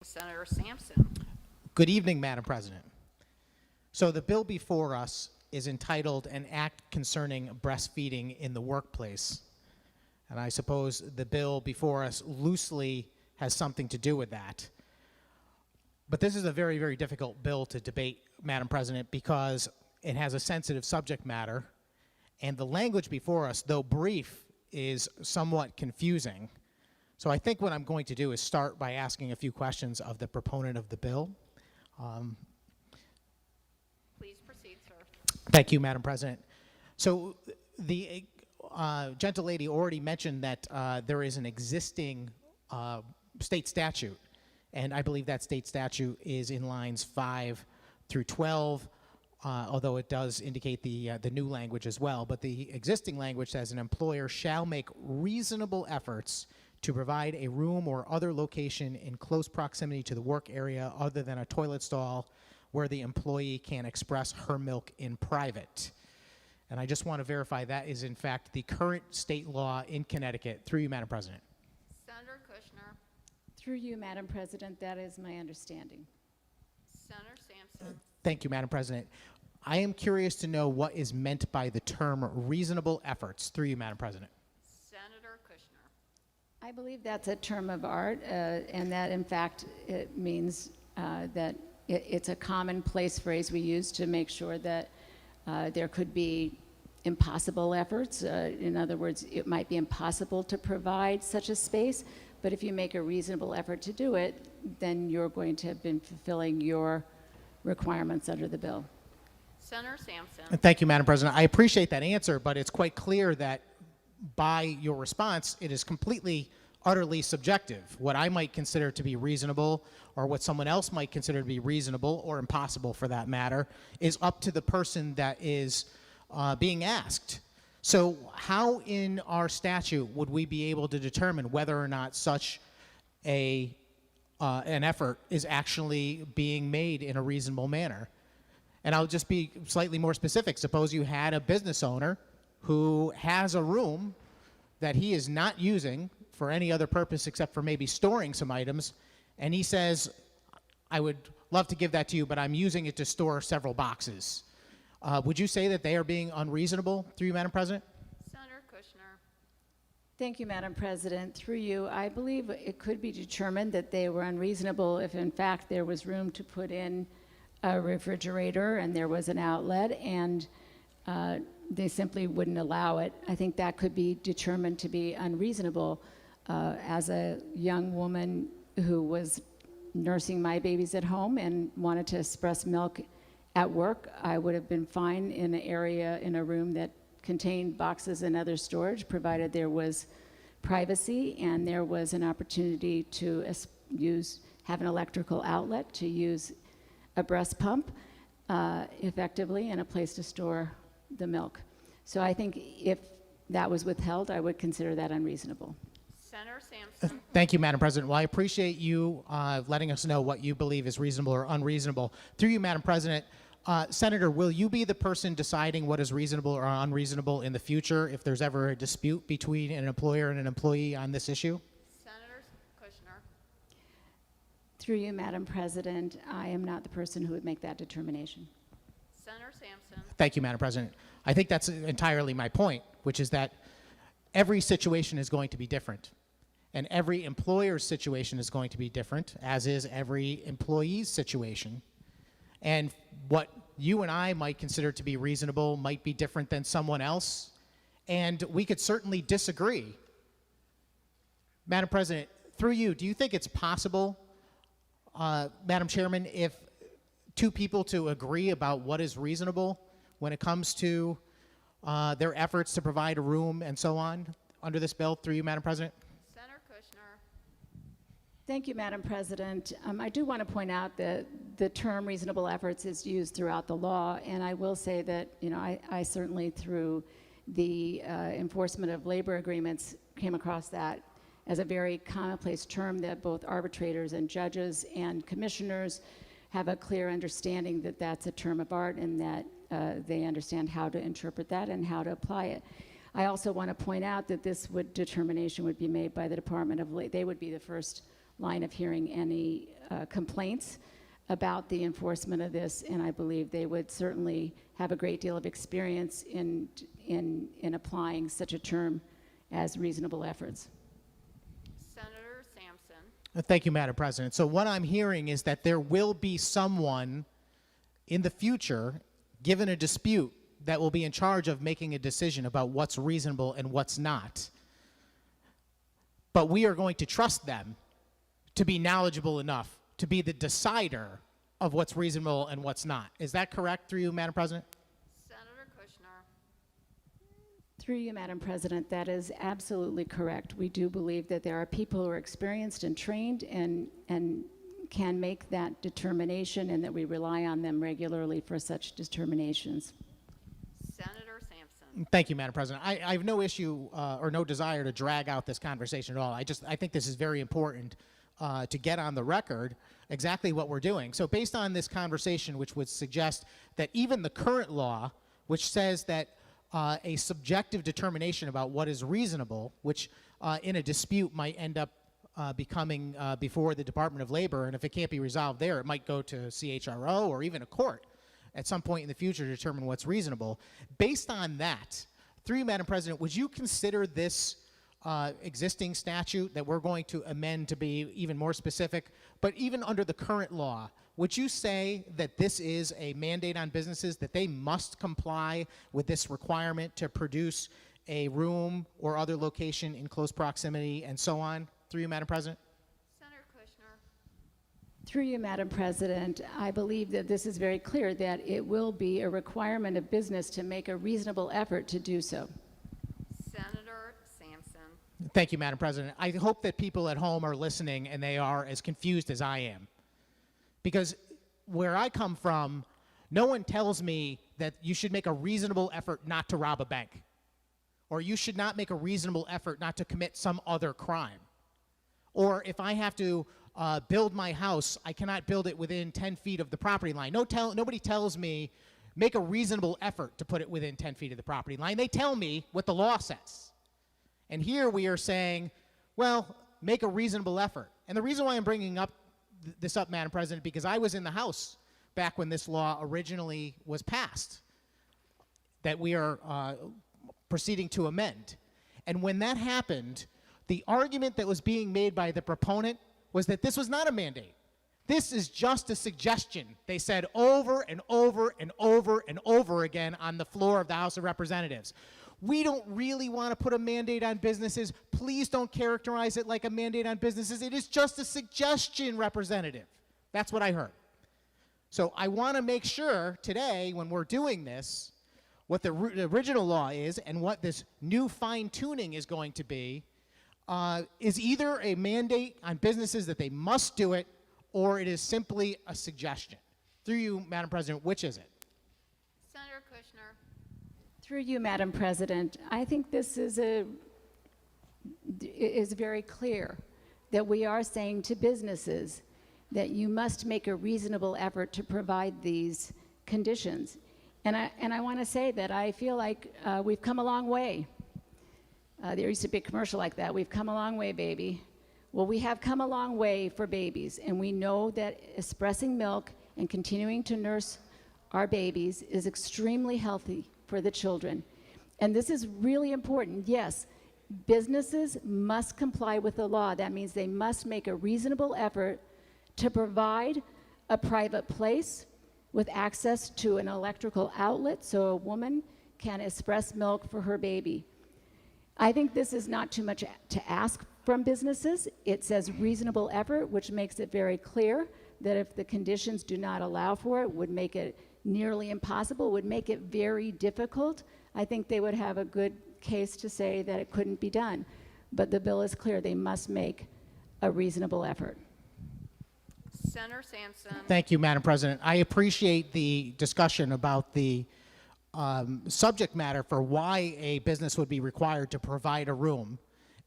Senator Sampson. Good evening, Madam President. So the bill before us is entitled An Act Concerning Breastfeeding in the Workplace. And I suppose the bill before us loosely has something to do with that. But this is a very, very difficult bill to debate, Madam President, because it has a sensitive subject matter, and the language before us, though brief, is somewhat confusing. So I think what I'm going to do is start by asking a few questions of the proponent of the bill. Please proceed, sir. Thank you, Madam President. So the gentle lady already mentioned that there is an existing state statute, and I believe that state statute is in lines 5 through 12, although it does indicate the new language as well. But the existing language says an employer shall make reasonable efforts to provide a room or other location in close proximity to the work area other than a toilet stall where the employee can express her milk in private. And I just want to verify that is in fact the current state law in Connecticut. Through you, Madam President. Senator Kushner. Through you, Madam President, that is my understanding. Senator Sampson. Thank you, Madam President. I am curious to know what is meant by the term reasonable efforts. Through you, Madam President. Senator Kushner. I believe that's a term of art, and that, in fact, it means that it's a commonplace phrase we use to make sure that there could be impossible efforts. In other words, it might be impossible to provide such a space, but if you make a reasonable effort to do it, then you're going to have been fulfilling your requirements under the bill. Senator Sampson. Thank you, Madam President. I appreciate that answer, but it's quite clear that by your response, it is completely, utterly subjective. What I might consider to be reasonable, or what someone else might consider to be reasonable, or impossible for that matter, is up to the person that is being asked. So how in our statute would we be able to determine whether or not such an effort is actually being made in a reasonable manner? And I'll just be slightly more specific. Suppose you had a business owner who has a room that he is not using for any other purpose except for maybe storing some items, and he says, I would love to give that to you, but I'm using it to store several boxes. Would you say that they are being unreasonable? Through you, Madam President? Senator Kushner. Thank you, Madam President. Through you, I believe it could be determined that they were unreasonable if, in fact, there was room to put in a refrigerator and there was an outlet, and they simply wouldn't allow it. I think that could be determined to be unreasonable. As a young woman who was nursing my babies at home and wanted to express milk at work, I would have been fine in an area, in a room that contained boxes and other storage, provided there was privacy and there was an opportunity to have an electrical outlet, to use a breast pump effectively, and a place to store the milk. So I think if that was withheld, I would consider that unreasonable. Senator Sampson. Thank you, Madam President. Well, I appreciate you letting us know what you believe is reasonable or unreasonable. Through you, Madam President, Senator, will you be the person deciding what is reasonable or unreasonable in the future if there's ever a dispute between an employer and an employee on this issue? Senator Kushner. Through you, Madam President, I am not the person who would make that determination. Senator Sampson. Thank you, Madam President. I think that's entirely my point, which is that every situation is going to be different. And every employer's situation is going to be different, as is every employee's situation. And what you and I might consider to be reasonable might be different than someone else. And we could certainly disagree. Madam President, through you, do you think it's possible, Madam Chairman, if two people to agree about what is reasonable when it comes to their efforts to provide a room and so on under this bill? Through you, Madam President? Senator Kushner. Thank you, Madam President. I do want to point out that the term reasonable efforts is used throughout the law, and I will say that, you know, I certainly through the enforcement of labor agreements came across that as a very commonplace term that both arbitrators and judges and commissioners have a clear understanding that that's a term of art, and that they understand how to interpret that and how to apply it. I also want to point out that this determination would be made by the Department of Labor. They would be the first line of hearing any complaints about the enforcement of this, and I believe they would certainly have a great deal of experience in applying such a term as reasonable efforts. Senator Sampson. Thank you, Madam President. So what I'm hearing is that there will be someone in the future, given a dispute, that will be in charge of making a decision about what's reasonable and what's not. But we are going to trust them to be knowledgeable enough to be the decider of what's reasonable and what's not. Is that correct through you, Madam President? Senator Kushner. Through you, Madam President, that is absolutely correct. We do believe that there are people who are experienced and trained and can make that determination, and that we rely on them regularly for such determinations. Senator Sampson. Thank you, Madam President. I have no issue or no desire to drag out this conversation at all. I think this is very important to get on the record exactly what we're doing. So based on this conversation, which would suggest that even the current law, which says that a subjective determination about what is reasonable, which in a dispute might end up becoming before the Department of Labor, and if it can't be resolved there, it might go to CHRO or even a court at some point in the future to determine what's reasonable. Based on that, through you, Madam President, would you consider this existing statute that we're going to amend to be even more specific, but even under the current law, would you say that this is a mandate on businesses that they must comply with this requirement to produce a room or other location in close proximity and so on? Through you, Madam President. Senator Kushner. Through you, Madam President, I believe that this is very clear that it will be a requirement of business to make a reasonable effort to do so. Senator Sampson. Thank you, Madam President. I hope that people at home are listening and they are as confused as I am. Because where I come from, no one tells me that you should make a reasonable effort not to rob a bank, or you should not make a reasonable effort not to commit some other crime. Or if I have to build my house, I cannot build it within 10 feet of the property line. Nobody tells me make a reasonable effort to put it within 10 feet of the property line. They tell me what the law says. And here we are saying, well, make a reasonable effort. And the reason why I'm bringing this up, Madam President, because I was in the House back when this law originally was passed, that we are proceeding to amend. And when that happened, the argument that was being made by the proponent was that this was not a mandate. This is just a suggestion, they said over and over and over and over again on the floor of the House of Representatives. We don't really want to put a mandate on businesses. Please don't characterize it like a mandate on businesses. It is just a suggestion, Representative. That's what I heard. So I want to make sure today, when we're doing this, what the original law is and what this new fine-tuning is going to be is either a mandate on businesses that they must do it, or it is simply a suggestion. Through you, Madam President, which is it? Senator Kushner. Through you, Madam President, I think this is very clear that we are saying to businesses that you must make a reasonable effort to provide these conditions. And I want to say that I feel like we've come a long way. There used to be a commercial like that, we've come a long way, baby. Well, we have come a long way for babies, and we know that expressing milk and continuing to nurse our babies is extremely healthy for the children. And this is really important. Yes, businesses must comply with the law. That means they must make a reasonable effort to provide a private place with access to an electrical outlet so a woman can express milk for her baby. I think this is not too much to ask from businesses. It says reasonable effort, which makes it very clear that if the conditions do not allow for it, would make it nearly impossible, would make it very difficult. I think they would have a good case to say that it couldn't be done. But the bill is clear, they must make a reasonable effort. Senator Sampson. Thank you, Madam President. I appreciate the discussion about the subject matter for why a business would be required to provide a room.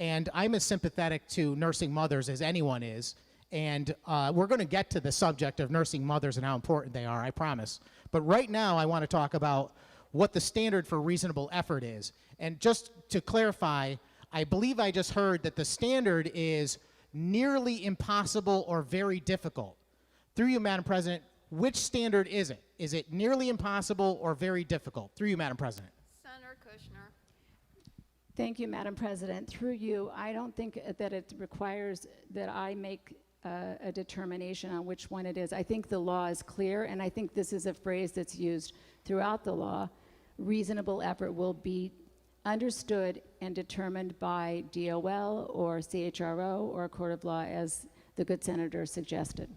And I'm as sympathetic to nursing mothers as anyone is. And we're going to get to the subject of nursing mothers and how important they are, I promise. But right now, I want to talk about what the standard for reasonable effort is. And just to clarify, I believe I just heard that the standard is nearly impossible or very difficult. Through you, Madam President, which standard is it? Is it nearly impossible or very difficult? Through you, Madam President. Senator Kushner. Thank you, Madam President. Through you, I don't think that it requires that I make a determination on which one it is. I think the law is clear, and I think this is a phrase that's used throughout the law. Reasonable effort will be understood and determined by DOL or CHRO or a court of law, as the good senator suggested.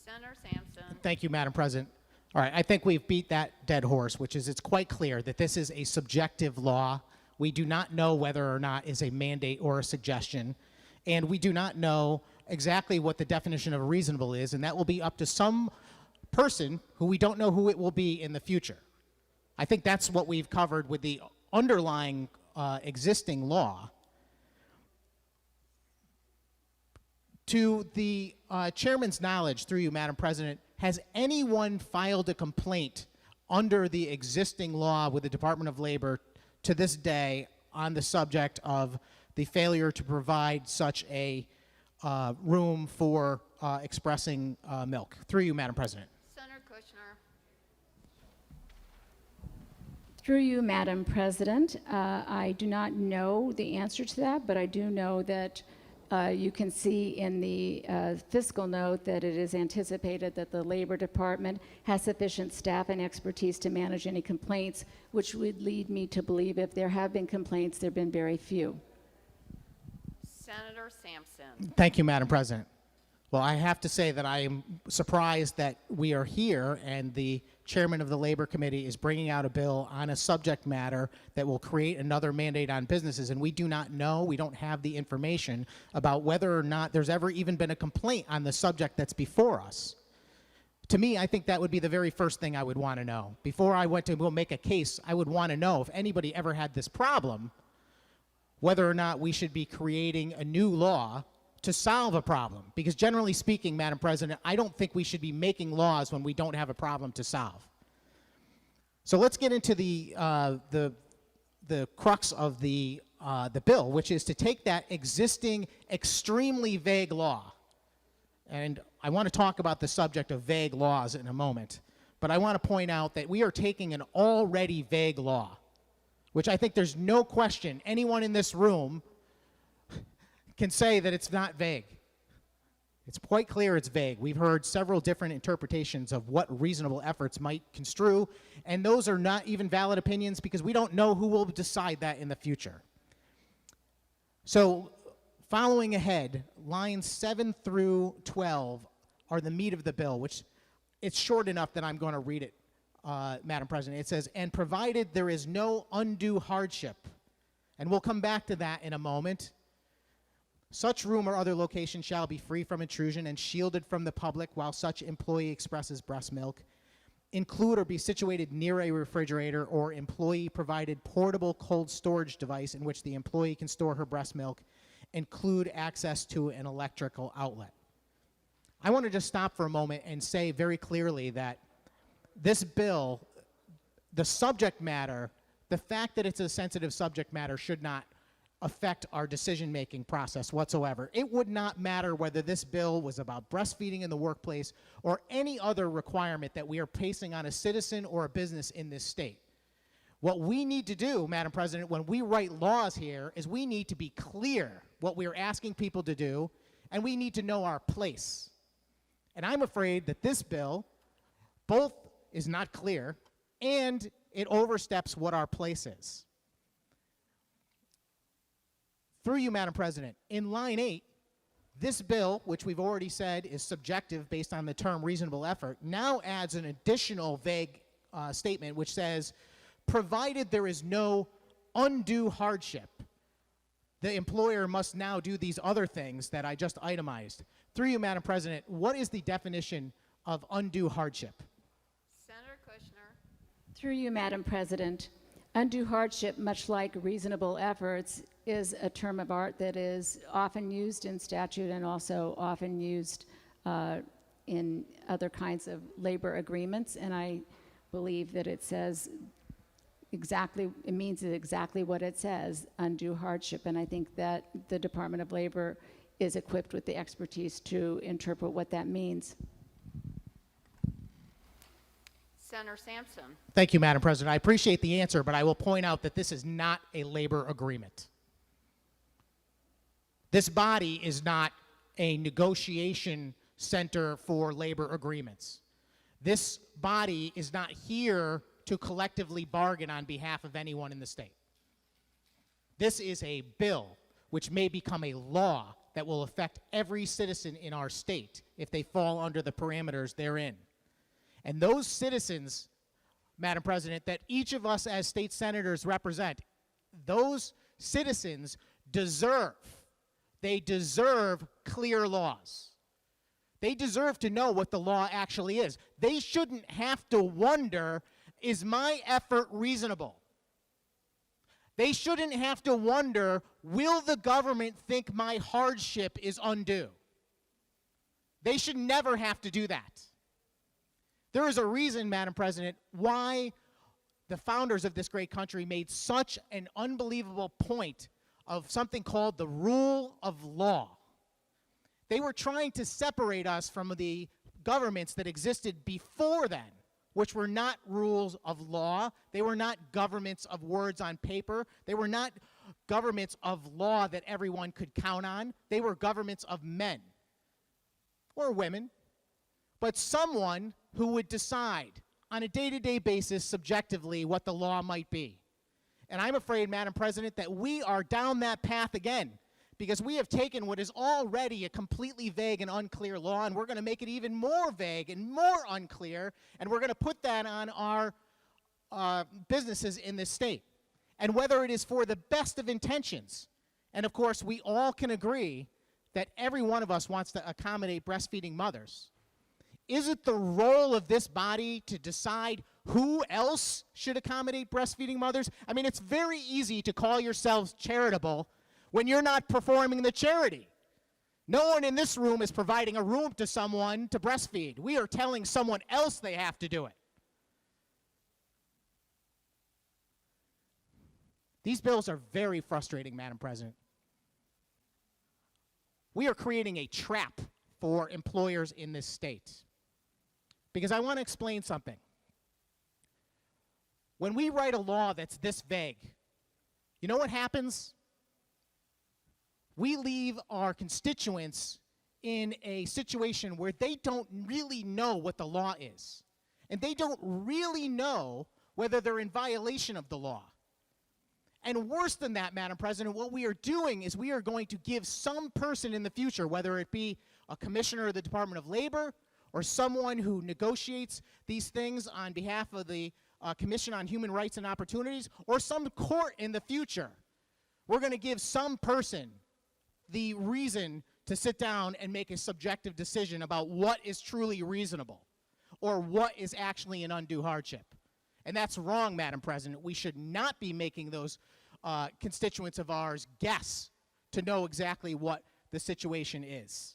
Senator Sampson. Thank you, Madam President. All right, I think we've beat that dead horse, which is it's quite clear that this is a subjective law. We do not know whether or not is a mandate or a suggestion, and we do not know exactly what the definition of reasonable is, and that will be up to some person who we don't know who it will be in the future. I think that's what we've covered with the underlying existing law. To the chairman's knowledge, through you, Madam President, has anyone filed a complaint under the existing law with the Department of Labor to this day on the subject of the failure to provide such a room for expressing milk? Through you, Madam President. Senator Kushner. Through you, Madam President, I do not know the answer to that, but I do know that you can see in the fiscal note that it is anticipated that the Labor Department has sufficient staff and expertise to manage any complaints, which would lead me to believe if there have been complaints, there have been very few. Senator Sampson. Thank you, Madam President. Well, I have to say that I am surprised that we are here and the chairman of the Labor Committee is bringing out a bill on a subject matter that will create another mandate on businesses, and we do not know, we don't have the information about whether or not there's ever even been a complaint on the subject that's before us. To me, I think that would be the very first thing I would want to know. Before I went to go make a case, I would want to know if anybody ever had this problem, whether or not we should be creating a new law to solve a problem. Because generally speaking, Madam President, I don't think we should be making laws when we don't have a problem to solve. So let's get into the crux of the bill, which is to take that existing extremely vague law, and I want to talk about the subject of vague laws in a moment, but I want to point out that we are taking an already vague law, which I think there's no question anyone in this room can say that it's not vague. It's quite clear it's vague. We've heard several different interpretations of what reasonable efforts might construe, and those are not even valid opinions because we don't know who will decide that in the future. So, following ahead, lines 7 through 12 are the meat of the bill, which it's short enough that I'm going to read it, Madam President. It says, and provided there is no undue hardship, and we'll come back to that in a moment, such room or other location shall be free from intrusion and shielded from the public while such employee expresses breast milk, include or be situated near a refrigerator or employee-provided portable cold storage device in which the employee can store her breast milk, include access to an electrical outlet. I want to just stop for a moment and say very clearly that this bill, the subject matter, the fact that it's a sensitive subject matter should not affect our decision-making process whatsoever. It would not matter whether this bill was about breastfeeding in the workplace or any other requirement that we are placing on a citizen or a business in this state. What we need to do, Madam President, when we write laws here is we need to be clear what we're asking people to do, and we need to know our place. And I'm afraid that this bill both is not clear and it oversteps what our place is. Through you, Madam President, in line 8, this bill, which we've already said is subjective based on the term reasonable effort, now adds an additional vague statement which says, provided there is no undue hardship, the employer must now do these other things that I just itemized. Through you, Madam President, what is the definition of undue hardship? Senator Kushner. Through you, Madam President, undue hardship, much like reasonable efforts, is a term of art that is often used in statute and also often used in other kinds of labor agreements, and I believe that it says exactly, it means exactly what it says, undue hardship, and I think that the Department of Labor is equipped with the expertise to interpret what that means. Senator Sampson. Thank you, Madam President. I appreciate the answer, but I will point out that this is not a labor agreement. This body is not a negotiation center for labor agreements. This body is not here to collectively bargain on behalf of anyone in the state. This is a bill which may become a law that will affect every citizen in our state if they fall under the parameters therein. And those citizens, Madam President, that each of us as state senators represent, those citizens deserve clear laws. They deserve to know what the law actually is. They shouldn't have to wonder, is my effort reasonable? They shouldn't have to wonder, will the government think my hardship is undue? They should never have to do that. There is a reason, Madam President, why the founders of this great country made such an unbelievable point of something called the rule of law. They were trying to separate us from the governments that existed before then, which were not rules of law. They were not governments of words on paper. They were not governments of law that everyone could count on. They were governments of men or women, but someone who would decide on a day-to-day basis subjectively what the law might be. And I'm afraid, Madam President, that we are down that path again, because we have taken what is already a completely vague and unclear law, and we're going to make it even more vague and more unclear, and we're going to put that on our businesses in this state. And whether it is for the best of intentions, and of course we all can agree that every one of us wants to accommodate breastfeeding mothers, is it the role of this body to decide who else should accommodate breastfeeding mothers? I mean, it's very easy to call yourselves charitable when you're not performing the charity. No one in this room is providing a room to someone to breastfeed. We are telling someone else they have to do it. These bills are very frustrating, Madam President. We are creating a trap for employers in this state. Because I want to explain something. When we write a law that's this vague, you know what happens? We leave our constituents in a situation where they don't really know what the law is. And they don't really know whether they're in violation of the law. And worse than that, Madam President, what we are doing is we are going to give some person in the future, whether it be a commissioner of the Department of Labor or someone who negotiates these things on behalf of the Commission on Human Rights and Opportunities, or some court in the future, we're going to give some person the reason to sit down and make a subjective decision about what is truly reasonable or what is actually an undue hardship. And that's wrong, Madam President. We should not be making those constituents of ours guess to know exactly what the situation is.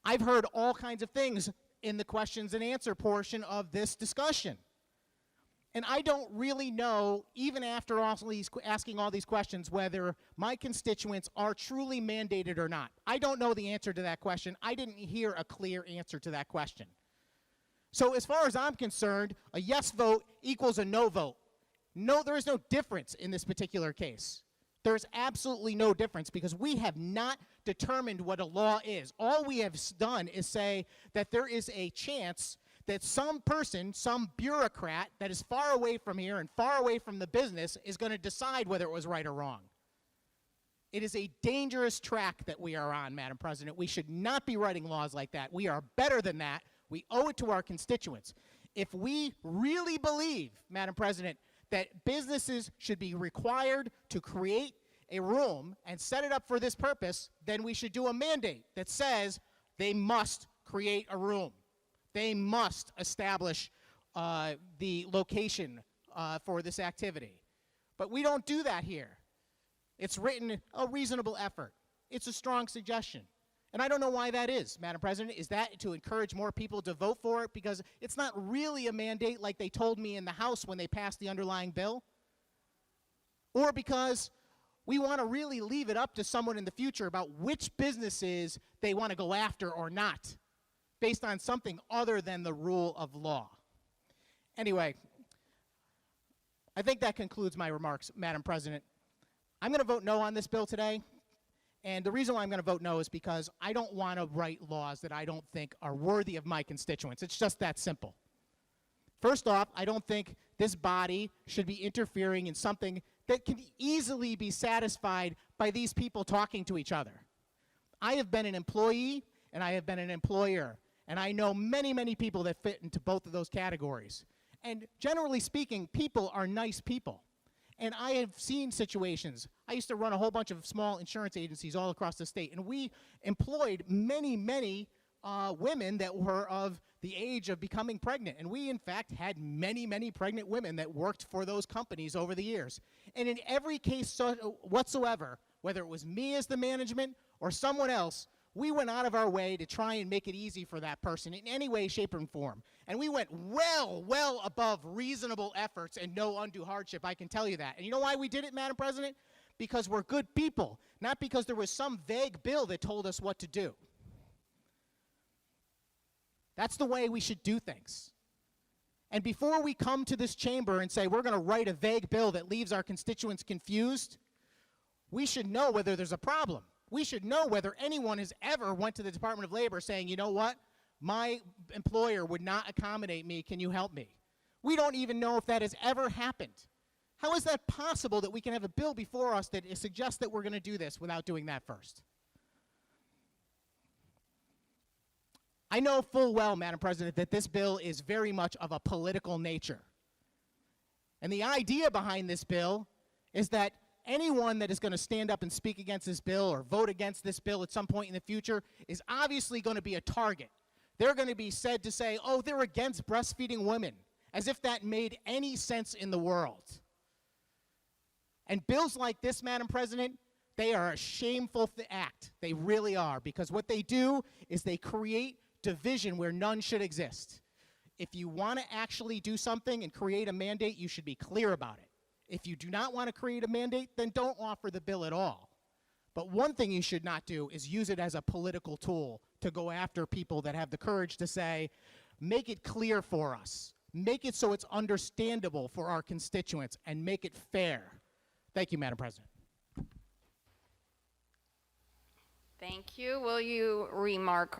I've heard all kinds of things in the questions and answer portion of this discussion. And I don't really know, even after asking all these questions, whether my constituents are truly mandated or not. I don't know the answer to that question. I didn't hear a clear answer to that question. So as far as I'm concerned, a yes vote equals a no vote. No, there is no difference in this particular case. There's absolutely no difference because we have not determined what a law is. All we have done is say that there is a chance that some person, some bureaucrat that is far away from here and far away from the business is going to decide whether it was right or wrong. It is a dangerous track that we are on, Madam President. We should not be writing laws like that. We are better than that. We owe it to our constituents. If we really believe, Madam President, that businesses should be required to create a room and set it up for this purpose, then we should do a mandate that says they must create a room. They must establish the location for this activity. But we don't do that here. It's written a reasonable effort. It's a strong suggestion. And I don't know why that is, Madam President. Is that to encourage more people to vote for it? Because it's not really a mandate like they told me in the House when they passed the underlying bill? Or because We want to really leave it up to someone in the future about which businesses they want to go after or not, based on something other than the rule of law. Anyway, I think that concludes my remarks, Madam President. I'm going to vote no on this bill today. And the reason why I'm going to vote no is because I don't want to write laws that I don't think are worthy of my constituents. It's just that simple. First off, I don't think this body should be interfering in something that can easily be satisfied by these people talking to each other. I have been an employee and I have been an employer, and I know many, many people that fit into both of those categories. And generally speaking, people are nice people. And I have seen situations. I used to run a whole bunch of small insurance agencies all across the state, and we employed many, many women that were of the age of becoming pregnant. And we, in fact, had many, many pregnant women that worked for those companies over the years. And in every case whatsoever, whether it was me as the management or someone else, we went out of our way to try and make it easy for that person in any way, shape, or form. And we went well above reasonable efforts and no undue hardship, I can tell you that. And you know why we did it, Madam President? Because we're good people, not because there was some vague bill that told us what to do. That's the way we should do things. And before we come to this chamber and say we're going to write a vague bill that leaves our constituents confused, we should know whether there's a problem. We should know whether anyone has ever went to the Department of Labor saying, you know what, my employer would not accommodate me, can you help me? We don't even know if that has ever happened. How is that possible that we can have a bill before us that suggests that we're going to do this without doing that first? I know full well, Madam President, that this bill is very much of a political nature. And the idea behind this bill is that anyone that is going to stand up and speak against this bill or vote against this bill at some point in the future is obviously going to be a target. They're going to be said to say, oh, they're against breastfeeding women, as if that made any sense in the world. And bills like this, Madam President, they are a shameful act. They really are, because what they do is they create division where none should exist. If you want to actually do something and create a mandate, you should be clear about it. If you do not want to create a mandate, then don't offer the bill at all. But one thing you should not do is use it as a political tool to go after people that have the courage to say, make it clear for us. Make it so it's understandable for our constituents, and make it fair. Thank you, Madam President. Thank you. Will you remark